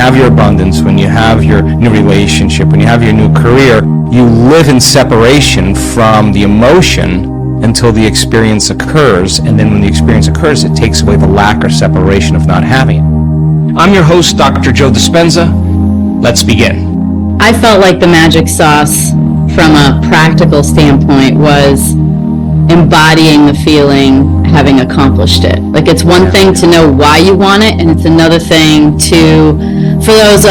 have your abundance, when you have your new relationship, when you have your new career, you live in separation from the emotion until the experience occurs, and then when the experience occurs, it takes away the lack or separation of not having it. I'm your host, Dr. Joe Dispenza. Let's begin. I felt like the magic sauce from a practical standpoint was embodying the feeling, having accomplished it. Like, it's one thing to know why you want it, and it's another thing to, for those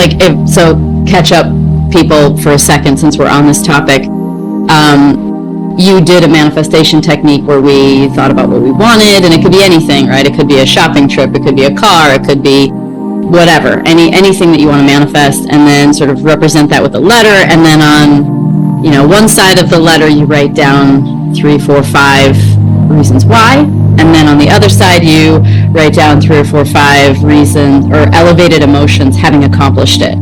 catch up people for a second since we're on this topic. You did a manifestation technique where we thought about what we wanted, and it could be anything, right? It could be a shopping trip, it could be a car, it could be whatever, anything that you want to manifest, and then sort of represent that with a letter, and then on, one side of the letter you write down 3, 4, 5 reasons why, and then on the other side you write down 3 or 4, 5 reasons or elevated emotions having accomplished it.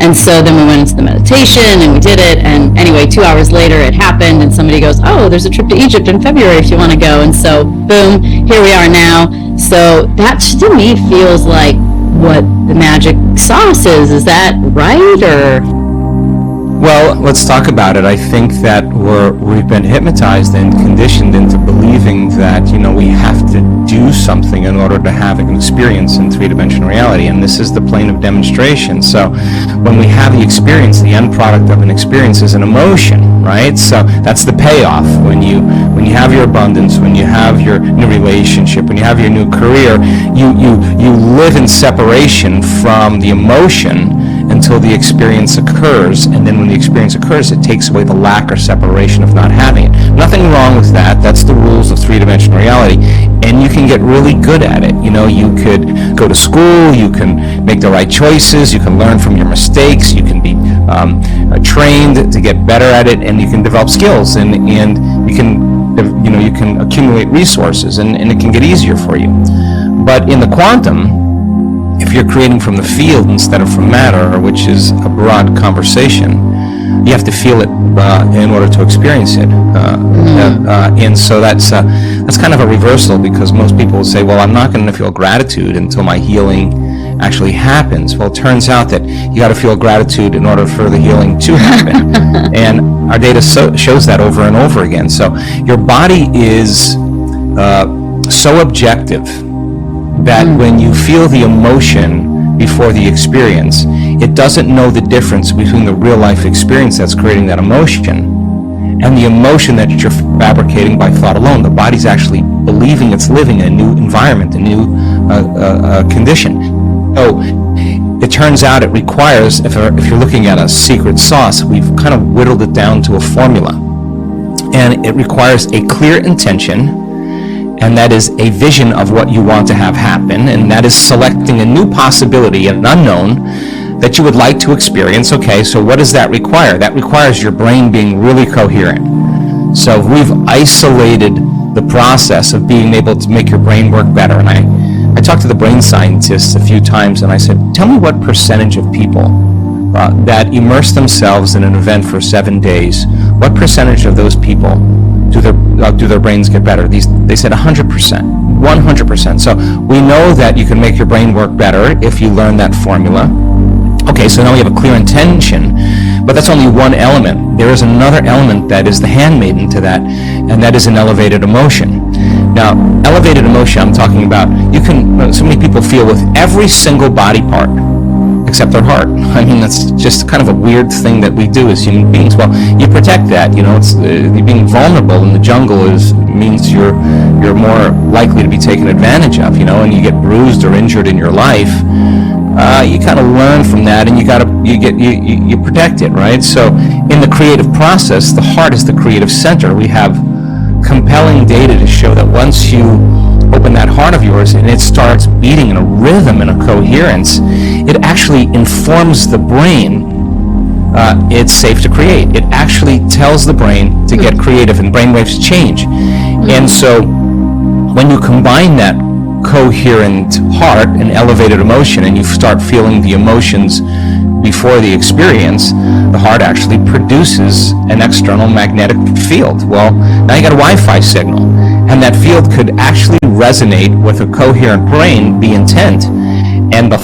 And so then we went into the meditation and we did it, and anyway, 2 hours later it happened, and somebody goes, oh, there's a trip to Egypt in February if you want to go, and so boom, here we are now. So that to me feels like what the magic sauce is. Is that right? Or well, let's talk about it. I think that we've been hypnotized and conditioned into believing that, we have to do something in order to have an experience in three-dimensional reality, and this is the plane of demonstration. So when we have the experience, the end product of an experience is an emotion, right? So that's the payoff. When you have your abundance, when you have your new relationship, when you have your new career, you live in separation from the emotion until the experience occurs, and then when the experience occurs, it takes away the lack or separation of not having it. Nothing wrong with that. That's the rules of three-dimensional reality, and you can get really good at it. You could go to school, you can make the right choices, you can learn from your mistakes, you can be trained to get better at it, and you can develop skills, and you can accumulate resources, and it can get easier for you. But in the quantum, if you're creating from the field instead of from matter, which is a broad conversation, you have to feel it in order to experience it. And so that's kind of a reversal, because most people will say, well, I'm not going to feel gratitude until my healing actually happens. Well, it turns out that you got to feel gratitude in order for the healing to happen. And our data shows that over and over again. So your body is so objective that when you feel the emotion before the experience, it doesn't know the difference between the real life experience that's creating that emotion and the emotion that you're fabricating by thought alone. The body's actually believing it's living in a new environment, a new condition. So it turns out it requires, if you're looking at a secret sauce, we've kind of whittled it down to a formula. And it requires a clear intention, and that is a vision of what you want to have happen, and that is selecting a new possibility, an unknown, that you would like to experience. Okay, so what does that require? That requires your brain being really coherent. So we've isolated the process of being able to make your brain work better. And I talked to the brain scientists a few times, and I said, tell me what percentage of people that immerse themselves in an event for 7 days, what percentage of those people do their brains get better? They said 100%, 100%. So we know that you can make your brain work better if you learn that formula. Okay, so now we have a clear intention, but that's only one element. There is another element that is the handmaiden to that, and that is an elevated emotion. Now, elevated emotion, I'm talking about, so many people feel with every single body part except their heart. I mean, that's just kind of a weird thing that we do as human beings. Well, you protect that. It's being vulnerable in the jungle means you're more likely to be taken advantage of. And you get bruised or injured in your life. You kind of learn from that, and you protect it, right? So in the creative process, the heart is the creative center. We have compelling data to show that once you open that heart of yours and it starts beating in a rhythm and a coherence, it actually informs the brain it's safe to create. It actually tells the brain to get creative, and brainwaves change. And so when you combine that coherent heart and elevated emotion, and you start feeling the emotions before the experience, the heart actually produces an external magnetic field. Well, now you got a Wi-Fi signal, and that field could actually resonate with a coherent brain, the intent, and the